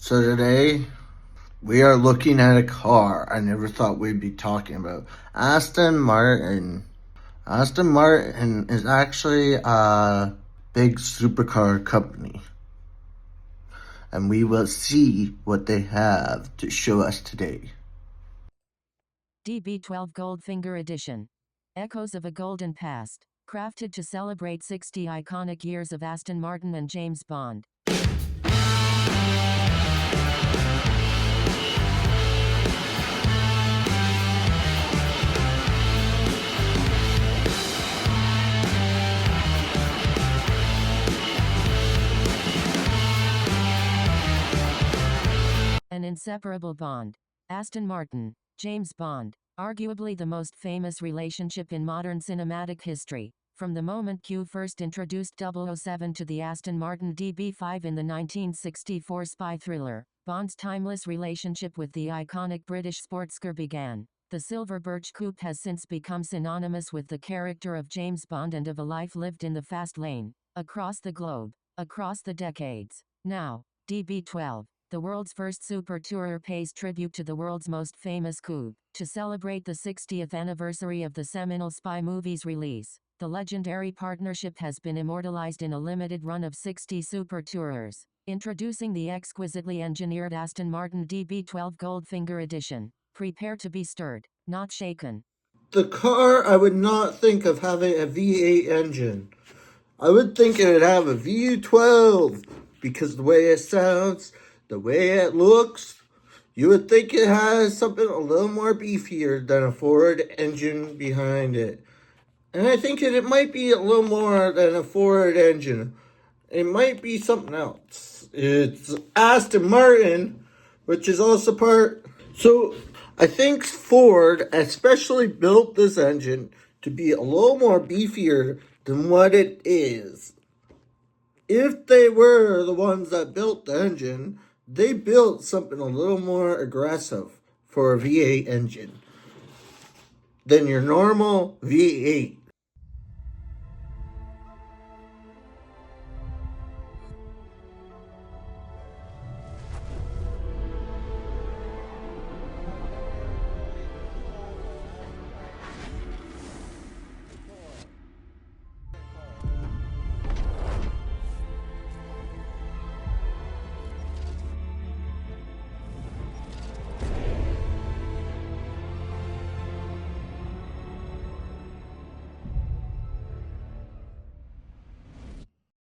So today we are looking at a car I never thought we'd be talking about. Aston Martin. Aston Martin is actually a big supercar company, and we will see what they have to show us today. DB12 Goldfinger Edition. Echoes of a Golden Past. Crafted to celebrate 60 iconic years of Aston Martin and James Bond. An inseparable bond. Aston Martin, James Bond, arguably the most famous relationship in modern cinematic history. From the moment Q first introduced 007 to the Aston Martin DB5 in the 1964 spy thriller, Bond's timeless relationship with the iconic British sportscar began. The silver birch coupe has since become synonymous with the character of James Bond and of a life lived in the fast lane, across the globe, across the decades. Now, DB12, the world's first super tourer, pays tribute to the world's most famous coupe. To celebrate the 60th anniversary of the seminal spy movie's release, the legendary partnership has been immortalized in a limited run of 60 super tourers. Introducing the exquisitely engineered Aston Martin DB12 Goldfinger Edition. Prepare to be stirred, not shaken. The car, I would not think of having a V8 engine. I would think it would have a V12 because the way it sounds, the way it looks, you would think it has something a little more beefier than a Ford engine behind it. And I think it might be a little more than a Ford engine. It might be something else. It's Aston Martin, which is also part. So I think Ford especially built this engine to be a little more beefier than what it is. If they were the ones that built the engine, they built something a little more aggressive for a V8 engine than your normal V8.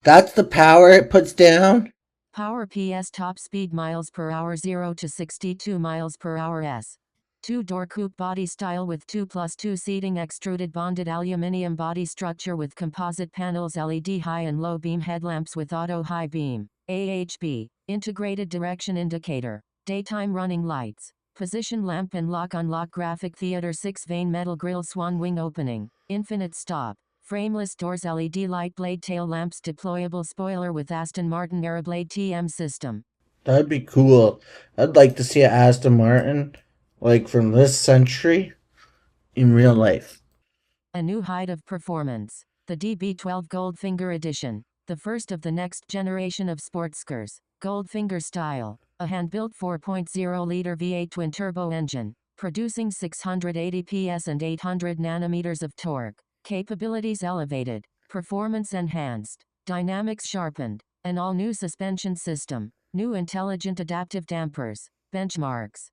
That's the power it puts down? Power PS top speed miles per hour 0 to 62 miles per hour S. Two-door coupe body style with 2+2 seating, extruded bonded aluminium body structure with composite panels, LED high and low beam headlamps with auto high beam, AHB, integrated direction indicator, daytime running lights, position lamp and lock-unlock graphic theater, 6-vane metal grille, swan wing opening, infinite stop. Frameless doors, LED light, blade tail lamps, deployable spoiler with Aston Martin Aeroblade TM system. That'd be cool. I'd like to see an Aston Martin, like from this century, in real life. A new height of performance. The DB12 Goldfinger Edition. The first of the next generation of sportscars. Goldfinger style. A hand-built 4.0-liter V8 twin-turbo engine, producing 680 PS and 800 nanometers of torque. Capabilities elevated, performance enhanced, dynamics sharpened, an all-new suspension system, new intelligent adaptive dampers, benchmarks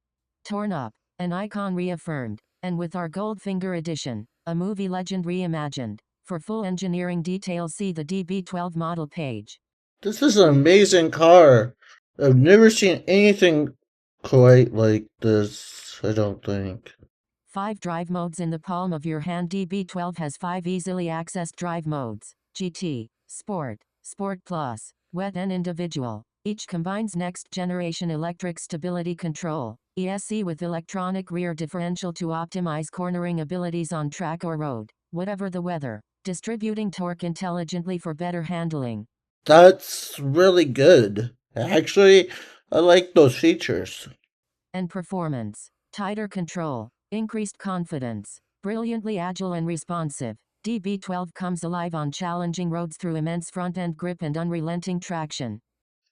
torn up, an icon reaffirmed, and with our Goldfinger Edition, a movie legend reimagined. For full engineering details, see the DB12 model page. This is an amazing car. I've never seen anything quite like this, I don't think. 5 drive modes in the palm of your hand. DB12 has 5 easily accessed drive modes: GT, Sport, Sport Plus, Wet and Individual. Each combines next-generation electric stability control, ESC, with electronic rear differential to optimize cornering abilities on track or road, whatever the weather, distributing torque intelligently for better handling. That's really good. Actually, I like those features. And performance. Tighter control, increased confidence, brilliantly agile and responsive. DB12 comes alive on challenging roads through immense front-end grip and unrelenting traction.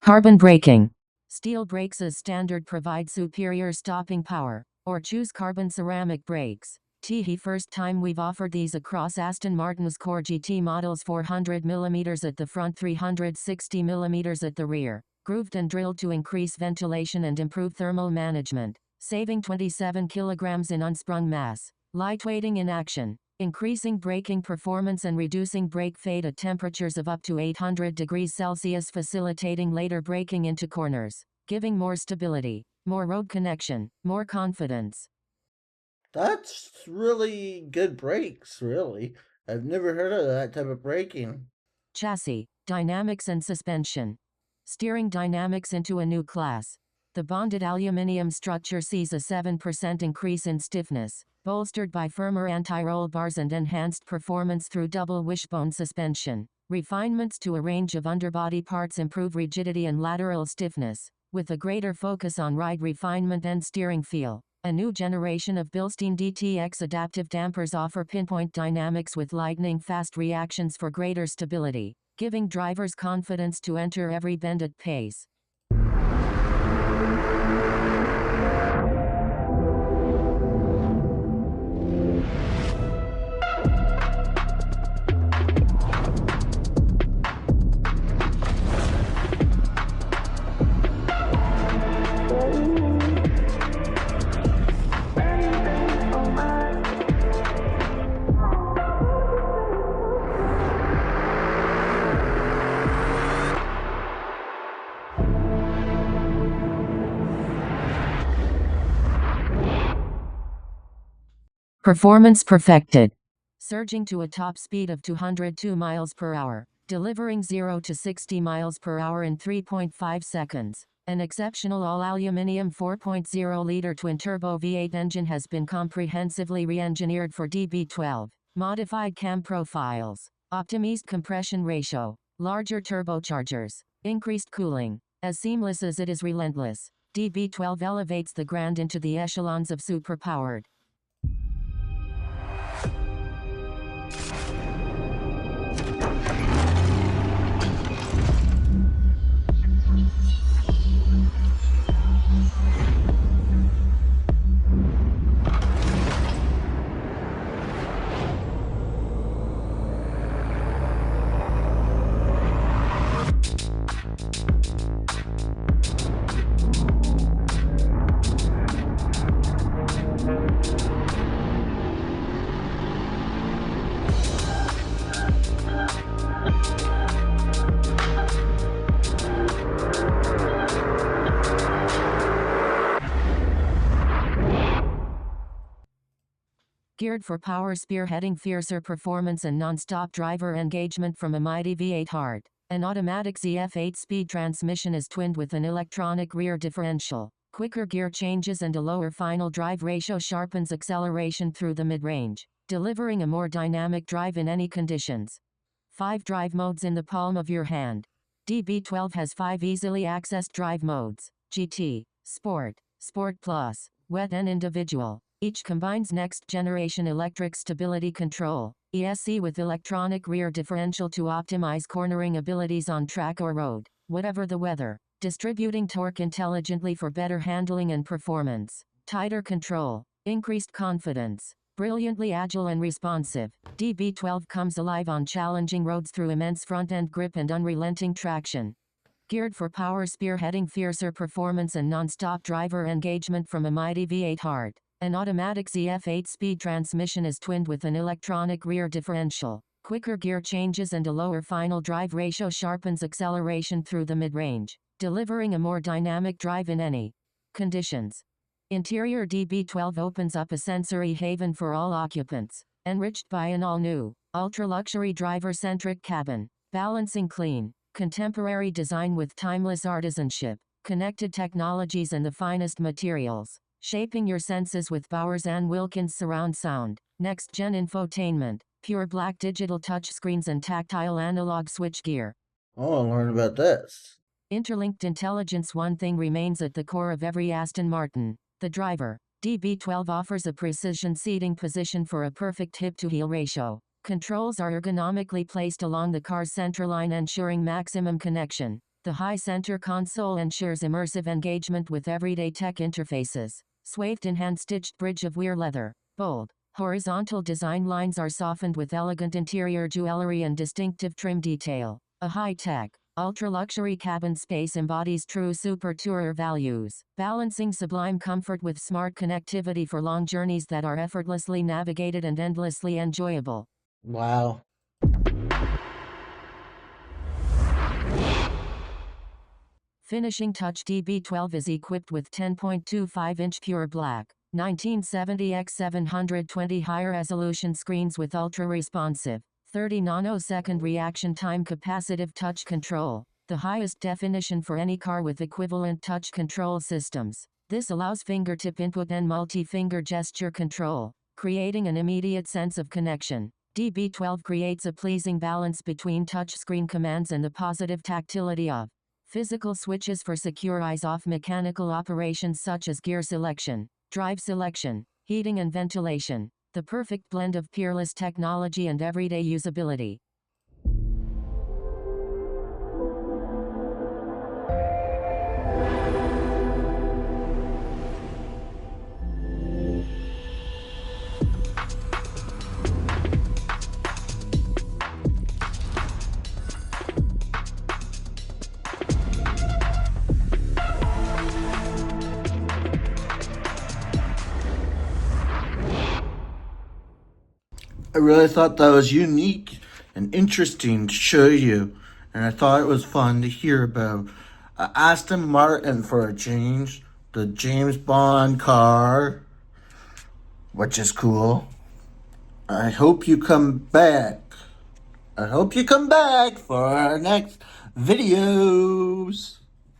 Carbon braking. Steel brakes as standard provide superior stopping power, or choose carbon ceramic brakes. First time we've offered these across Aston Martin's core GT models, 400mm at the front, 360mm at the rear, grooved and drilled to increase ventilation and improve thermal management, saving 27 kilograms in unsprung mass. Lightweighting in action, increasing braking performance and reducing brake fade at temperatures of up to 800 degrees Celsius, facilitating later braking into corners, giving more stability, more road connection, more confidence. That's really good brakes, really. I've never heard of that type of braking. Chassis, dynamics and suspension. Steering dynamics into a new class. The bonded aluminium structure sees a 7% increase in stiffness, bolstered by firmer anti-roll bars and enhanced performance through double wishbone suspension. Refinements to a range of underbody parts improve rigidity and lateral stiffness, with a greater focus on ride refinement and steering feel. A new generation of Bilstein DTX adaptive dampers offer pinpoint dynamics with lightning-fast reactions for greater stability, giving drivers confidence to enter every bend at pace. Performance perfected. Surging to a top speed of 202 miles per hour, delivering 0 to 60 miles per hour in 3.5 seconds. An exceptional all-aluminium 4.0-liter twin-turbo V8 engine has been comprehensively re-engineered for DB12. Modified cam profiles, optimized compression ratio, larger turbochargers, increased cooling. As seamless as it is relentless, DB12 elevates the Grand into the echelons of superpowered. Geared for power, spearheading fiercer performance and non-stop driver engagement from a mighty V8 heart. An automatic ZF 8-speed transmission is twinned with an electronic rear differential. Quicker gear changes and a lower final drive ratio sharpens acceleration through the mid-range, delivering a more dynamic drive in any conditions. 5 drive modes in the palm of your hand. DB12 has 5 easily accessed drive modes: GT, Sport, Sport Plus, Wet and Individual. Each combines next-generation electric stability control, ESC, with electronic rear differential to optimize cornering abilities on track or road, whatever the weather, distributing torque intelligently for better handling and performance. Tighter control, increased confidence, brilliantly agile and responsive. DB12 comes alive on challenging roads through immense front-end grip and unrelenting traction. Geared for power, spearheading fiercer performance and non-stop driver engagement from a mighty V8 heart. An automatic ZF 8-speed transmission is twinned with an electronic rear differential. Quicker gear changes and a lower final drive ratio sharpens acceleration through the mid-range, delivering a more dynamic drive in any conditions. Interior: DB12 opens up a sensory haven for all occupants, enriched by an all-new, ultra-luxury driver-centric cabin, balancing clean, contemporary design with timeless artisanship, connected technologies and the finest materials. Shaping your senses with Bowers & Wilkins surround sound, next-gen infotainment, pure black digital touchscreens and tactile analog switchgear. I want to learn about this. Interlinked intelligence: one thing remains at the core of every Aston Martin: the driver. DB12 offers a precision seating position for a perfect hip-to-heel ratio. Controls are ergonomically placed along the car's centerline, ensuring maximum connection. The high center console ensures immersive engagement with everyday tech interfaces. Swathed in hand-stitched bridge of wear leather. Bold, horizontal design lines are softened with elegant interior jewelry and distinctive trim detail. A high-tech, ultra-luxury cabin space embodies true super tourer values, balancing sublime comfort with smart connectivity for long journeys that are effortlessly navigated and endlessly enjoyable. Wow. Finishing touch DB12 is equipped with 10.25-inch pure black, 1970 x 720 high-resolution screens with ultra-responsive, 30 nanosecond reaction time capacitive touch control, the highest definition for any car with equivalent touch control systems. This allows fingertip input and multi-finger gesture control, creating an immediate sense of connection. DB12 creates a pleasing balance between touchscreen commands and the positive tactility of physical switches for secure eyes-off mechanical operations such as gear selection, drive selection, heating and ventilation. The perfect blend of peerless technology and everyday usability. I really thought that was unique and interesting to show you, and I thought it was fun to hear about. Aston Martin for a change, the James Bond car, which is cool. I hope you come back. I hope you come back for our next videos.